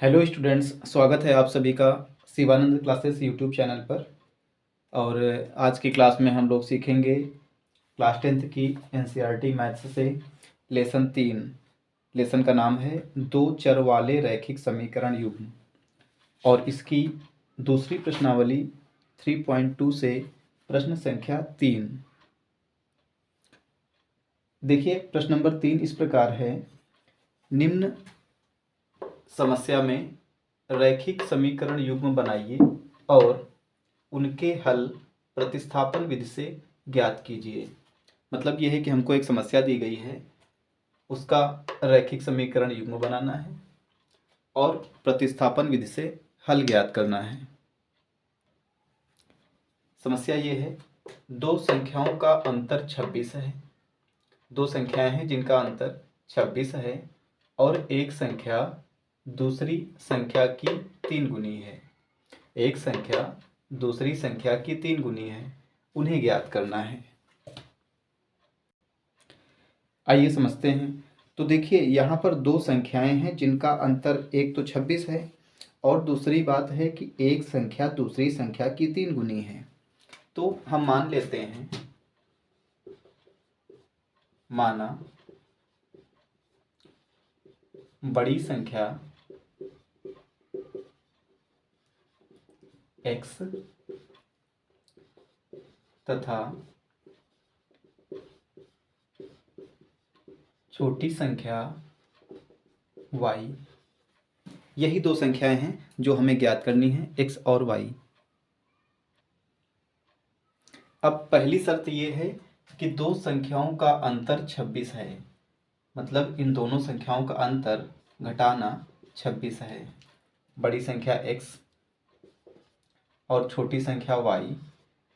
Hello students, स्वागत है आप सभी का शिवानंद क्लासेस यूट्यूब चैनल पर। और आज की क्लास में हम लोग सीखेंगे क्लास 10th की एनसीईआरटी मैथ्स से लेसन 3। लेसन का नाम है दो चर वाले रैखिक समीकरण युग्म और इसकी दूसरी प्रश्नावली 3.2 से प्रश्न संख्या 3। देखिए, प्रश्न नंबर 3 इस प्रकार है। निम्न समस्या में रैखिक समीकरण युग्म बनाइए और उनके हल प्रतिस्थापन विधि से ज्ञात कीजिए। मतलब यह है कि हमको एक समस्या दी गई है, उसका रैखिक समीकरण युग्म बनाना है और प्रतिस्थापन विधि से हल ज्ञात करना है। समस्या ये है, दो संख्याओं का अंतर 26 है। दो संख्याएं हैं जिनका अंतर 26 है और एक संख्या दूसरी संख्या की 3 गुनी है। एक संख्या दूसरी संख्या की 3 गुनी है, उन्हें ज्ञात करना है। आइए समझते हैं। तो देखिए, यहाँ पर दो संख्याएं हैं जिनका अंतर एक तो 26 है और दूसरी बात है कि एक संख्या दूसरी संख्या की 3 गुनी है। तो हम मान लेते हैं, माना बड़ी संख्या x तथा छोटी संख्या y, यही दो संख्याएं हैं जो हमें ज्ञात करनी है, x और y। अब पहली शर्त ये है कि दो संख्याओं का अंतर 26 है, मतलब इन दोनों संख्याओं का अंतर घटाना 26 है। बड़ी संख्या x और छोटी संख्या y,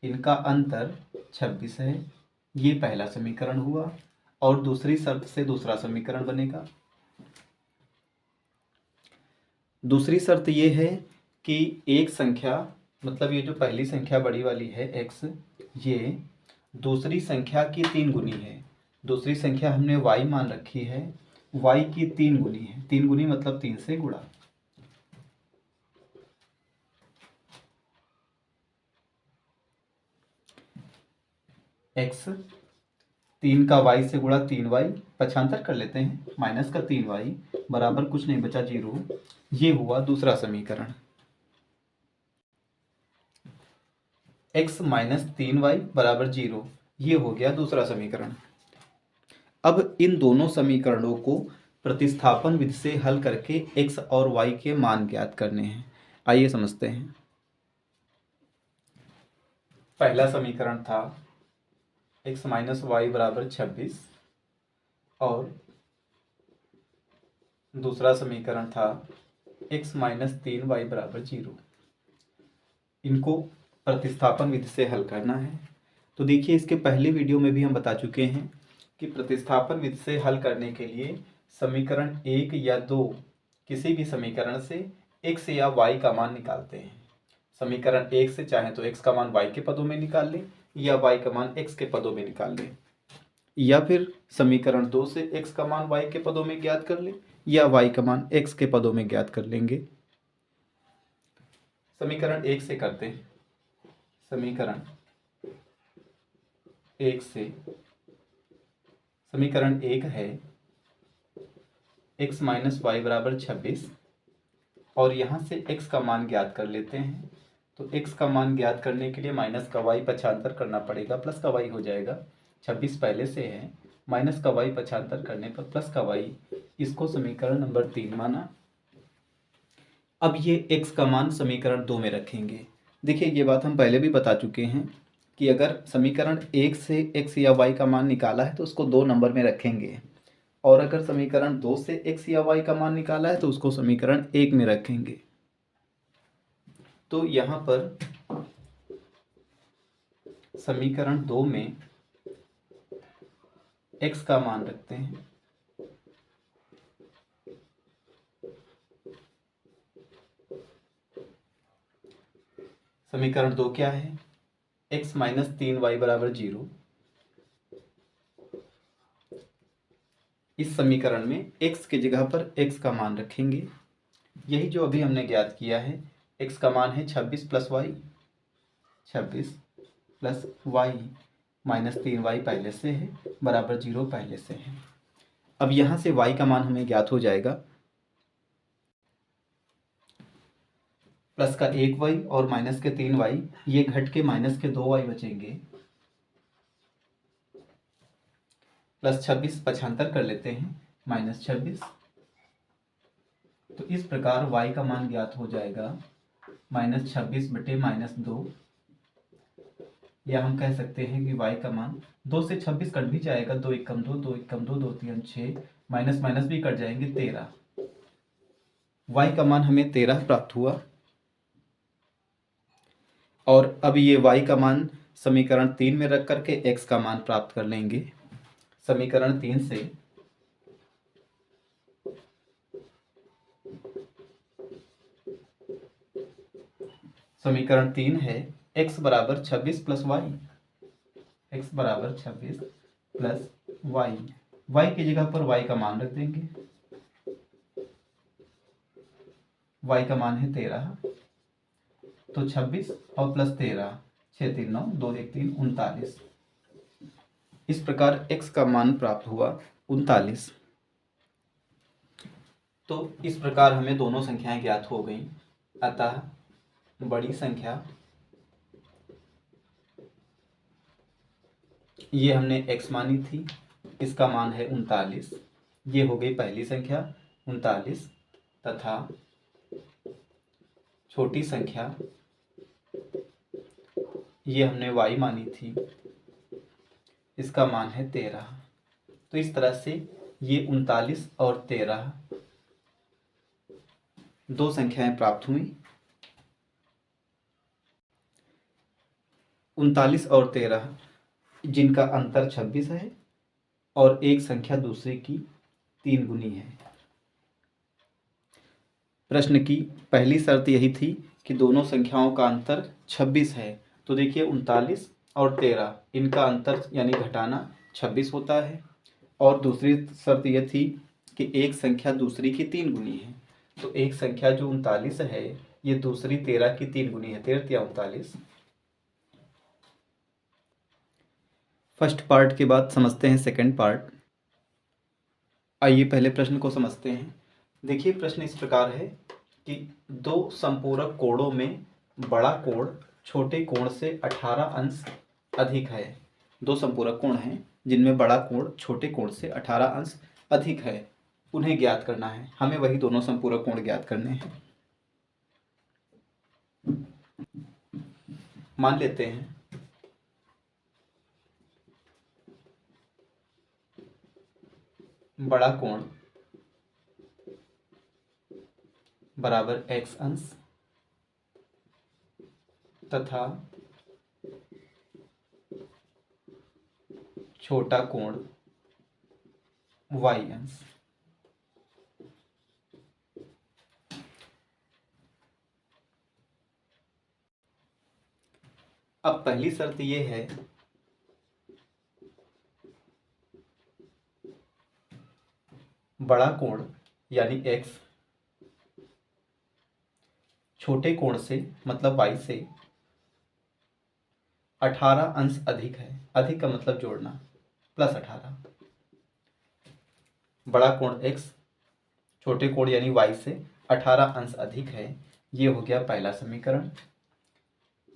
इनका अंतर 26 है। ये पहला समीकरण हुआ और दूसरी शर्त से दूसरा समीकरण बनेगा। दूसरी शर्त ये है कि एक संख्या, मतलब ये जो पहली संख्या बड़ी वाली है x, ये दूसरी संख्या की 3 गुनी है। दूसरी संख्या हमने y मान रखी है, y की 3 गुनी है। 3 गुनी मतलब 3 से गुणा। x 3 का y से गुणा 3y, पक्षांतर कर लेते हैं, माइनस का 3y बराबर कुछ नहीं बचा 0। ये हुआ दूसरा समीकरण। x माइनस 3y बराबर 0, ये हो गया दूसरा समीकरण। अब इन दोनों समीकरणों को प्रतिस्थापन विधि से हल करके x और y के मान ज्ञात करने हैं। आइए समझते हैं। पहला समीकरण था x माइनस वाई बराबर 26 और दूसरा समीकरण था x माइनस 3y बराबर 0। इनको प्रतिस्थापन विधि से हल करना है। तो देखिए, इसके पहले वीडियो में भी हम बता चुके हैं कि प्रतिस्थापन विधि से हल करने के लिए समीकरण 1 या 2, किसी भी समीकरण से x या y का मान निकालते हैं। समीकरण 1 से चाहे तो x का मान y के पदों में निकाल लें या y का मान x के पदों में निकाल लें, या फिर समीकरण 2 से x का मान y के पदों में ज्ञात कर लें या y का मान x के पदों में ज्ञात कर लेंगे। समीकरण 1 से करते हैं। समीकरण 1 से, समीकरण 1 है x माइनस वाई बराबर 26 और यहाँ से x का मान ज्ञात कर लेते हैं। तो x का मान ज्ञात करने के लिए माइनस का y पक्षांतर करना पड़ेगा, प्लस का y हो जाएगा। 26 पहले से है, माइनस का y पक्षांतर करने पर प्लस का y, इसको समीकरण नंबर 3 माना। अब ये x का मान समीकरण 2 में रखेंगे। देखिए, ये बात हम पहले भी बता चुके हैं कि अगर समीकरण 1 से x या y का मान निकाला है तो उसको 2 नंबर में रखेंगे, और अगर समीकरण 2 से x या y का मान निकाला है तो उसको समीकरण 1 में रखेंगे। तो यहाँ पर समीकरण 2 में x का मान रखते हैं। समीकरण 2 क्या है? x माइनस 3y बराबर 0। इस समीकरण में x की जगह पर x का मान रखेंगे यही जो अभी हमने ज्ञात किया है, x का मान है 26 plus Y, 26 plus Y minus 3y पहले से है बराबर 0 पहले से है। अब यहाँ से y का मान हमें ज्ञात हो जाएगा, प्लस का 1y और माइनस के 3y, ये घट के माइनस के 2y बचेंगे, प्लस 26 पक्षांतर कर लेते हैं माइनस 26। तो इस प्रकार y का मान ज्ञात हो जाएगा माइनस 26 बटे माइनस 2, या हम कह सकते हैं कि y का मान 2 से 26 कट भी जाएगा, 2 एक कम 2, 2 एक कम 2, 2 3 6, माइनस माइनस भी कट जाएंगे 13। y का मान हमें 13 प्राप्त हुआ। और अब ये y का मान समीकरण 3 में रख करके x का मान प्राप्त कर लेंगे। समीकरण 3 से समीकरण 3 है x बराबर 26 प्लस वाई, x बराबर 26 प्लस वाई, y की जगह पर y का मान रख देंगे, y का मान है 13, तो 26 और प्लस 13, 6 3 9, 2 1 3 39। इस प्रकार x का मान प्राप्त हुआ 39। तो इस प्रकार हमें दोनों संख्याएं ज्ञात हो गई। अतः बड़ी संख्या, ये हमने x मानी थी, इसका मान है 39, ये हो गई पहली संख्या 39, तथा छोटी संख्या ये हमने y मानी थी, इसका मान है 13। तो इस तरह से ये 39 और 13 दो संख्याएं प्राप्त हुई। 39 और 13 जिनका अंतर 26 है और एक संख्या दूसरे की 3 गुनी है। प्रश्न की पहली शर्त यही थी कि दोनों संख्याओं का अंतर 26 है। तो देखिए 39 और 13 इनका अंतर यानी घटाना 26 होता है, और दूसरी शर्त यह थी कि एक संख्या दूसरी की 3 गुनी है। तो एक संख्या जो 39 है ये दूसरी 13 की 3 गुनी है, 13 या 39। फर्स्ट पार्ट के बाद समझते हैं सेकंड पार्ट। आइए पहले प्रश्न को समझते हैं। देखिए प्रश्न इस प्रकार है कि दो संपूरक कोणों में बड़ा कोण छोटे कोण से 18 अंश अधिक है। दो संपूरक कोण हैं जिनमें बड़ा कोण छोटे कोण से 18 अंश अधिक है, उन्हें ज्ञात करना है। हमें वही दोनों संपूरक कोण ज्ञात करने हैं। मान लेते हैं बड़ा कोण बराबर x अंश तथा छोटा कोण y अंश। अब पहली शर्त ये है बड़ा कोण यानी x छोटे कोण से मतलब y से 18 अंश अधिक है। अधिक का मतलब जोड़ना, प्लस 18। बड़ा कोण x छोटे कोण यानी y से 18 अंश अधिक है, ये हो गया पहला समीकरण।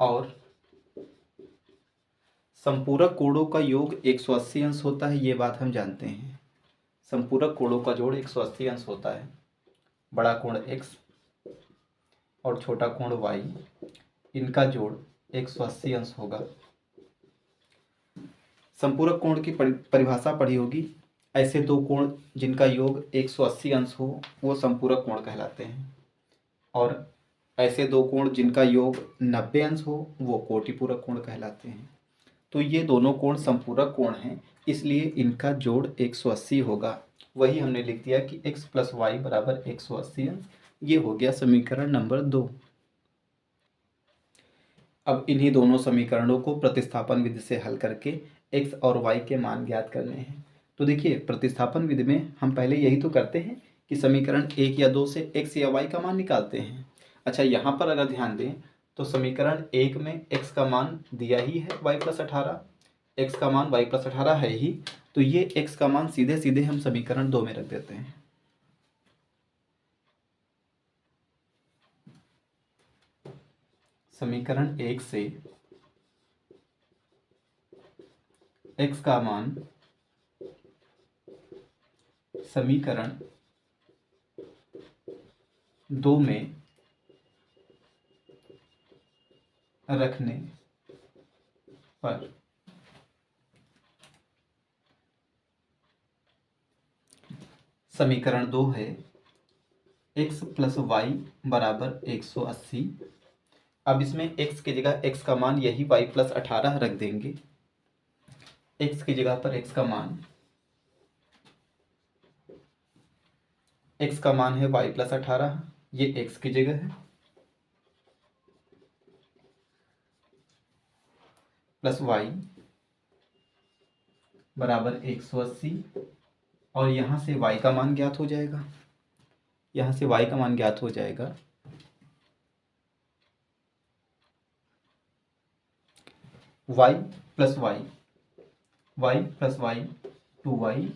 और संपूरक कोणों का योग 180 अंश होता है, ये बात हम जानते हैं। संपूरक कोणों का जोड़ 180 अंश होता है। बड़ा कोण x और छोटा कोण y, इनका जोड़ 180 अंश होगा। संपूरक कोण की परिभाषा पढ़ी होगी। ऐसे दो कोण जिनका योग 180 अंश हो वो संपूरक कोण कहलाते हैं, और ऐसे दो कोण जिनका योग 90 अंश हो वो कोटिपूरक कोण कहलाते हैं। तो ये दोनों कोण संपूरक कोण हैं, इसलिए इनका जोड़ 180 होगा। वही हमने लिख दिया कि x प्लस वाई बराबर 180 अंश। ये हो गया समीकरण नंबर 2। अब इन्हीं दोनों समीकरणों को प्रतिस्थापन विधि से हल करके x और y के मान ज्ञात करने हैं। तो देखिए प्रतिस्थापन विधि में हम पहले यही तो करते हैं कि समीकरण 1 या 2 से x या y का मान निकालते हैं। अच्छा, यहाँ पर अगर ध्यान दें तो समीकरण 1 में x का मान दिया ही है y + 18, x का मान y + 18 है ही, तो ये x का मान सीधे सीधे हम समीकरण 2 में रख देते हैं। समीकरण 1 से x का मान समीकरण 2 में रखने पर समीकरण 2 है x + y = 180। अब इसमें x की जगह x का मान यही y + 18 रख देंगे। x की जगह पर x का मान है y + 18, ये x की जगह है, प्लस y = 180, और यहाँ से y का मान ज्ञात हो जाएगा। यहाँ से y का मान ज्ञात हो जाएगा y + y 2y,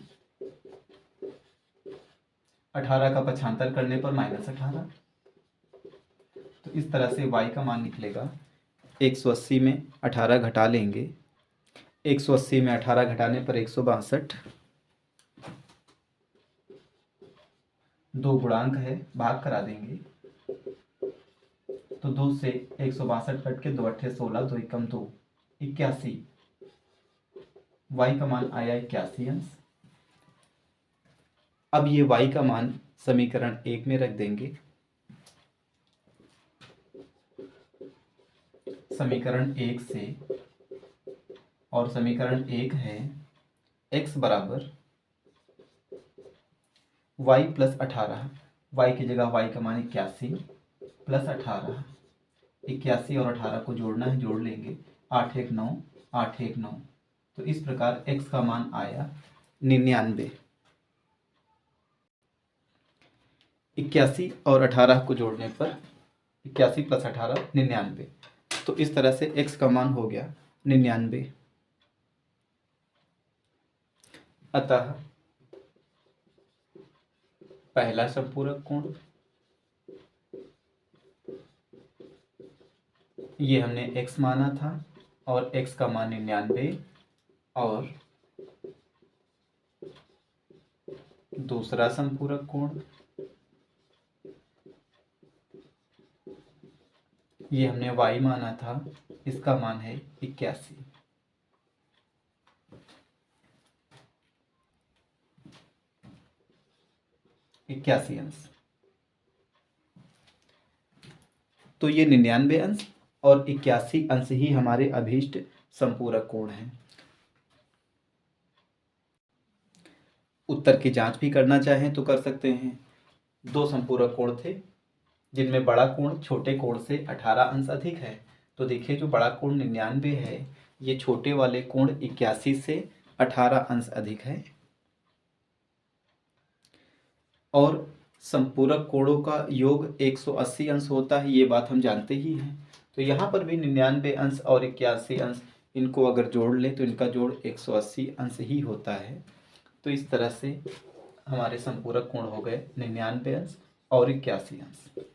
18 का पक्षांतर करने पर -18। तो इस तरह से y का मान निकलेगा 180 में 18 घटा लेंगे, 180 में 18 घटाने पर 162, 2 गुणांक है, भाग करा देंगे तो 2 से 162 कट के 2 × 8 = 16, 2 × 2 = 81। y का मान आया 81 अंश। अब ये y का मान समीकरण 1 में रख देंगे। समीकरण 1 से, और समीकरण 1 है x = y + 18, y की जगह y का मान 81 + 18, 81 और 18 को जोड़ना है, जोड़ लेंगे, 8 × 1 = 9, 8 × 1 = 9। तो इस प्रकार x का मान आया 99। 81 और 18 को जोड़ने पर 81 + 18 99। तो इस तरह से x का मान हो गया 99। अतः पहला संपूरक कोण ये हमने x माना था और x का मान 99, और दूसरा संपूरक कोण ये हमने y माना था, इसका मान है 81। अंश। तो ये 99 अंश और 81 अंश ही हमारे अभीष्ट संपूरक कोण हैं। उत्तर की जांच भी करना चाहें तो कर सकते हैं। 2 संपूरक कोण थे जिनमें बड़ा कोण छोटे कोण से 18 अंश अधिक है। तो देखिए, जो बड़ा कोण 99 है, ये छोटे वाले कोण 81 से 18 अंश अधिक है। और संपूरक कोणों का योग 180 अंश होता है, ये बात हम जानते ही हैं। तो यहाँ पर भी 99 अंश और 81 अंश, इनको अगर जोड़ लें तो इनका जोड़ 180 अंश ही होता है। तो इस तरह से हमारे संपूरक कोण हो गए 99 अंश और 81 अंश।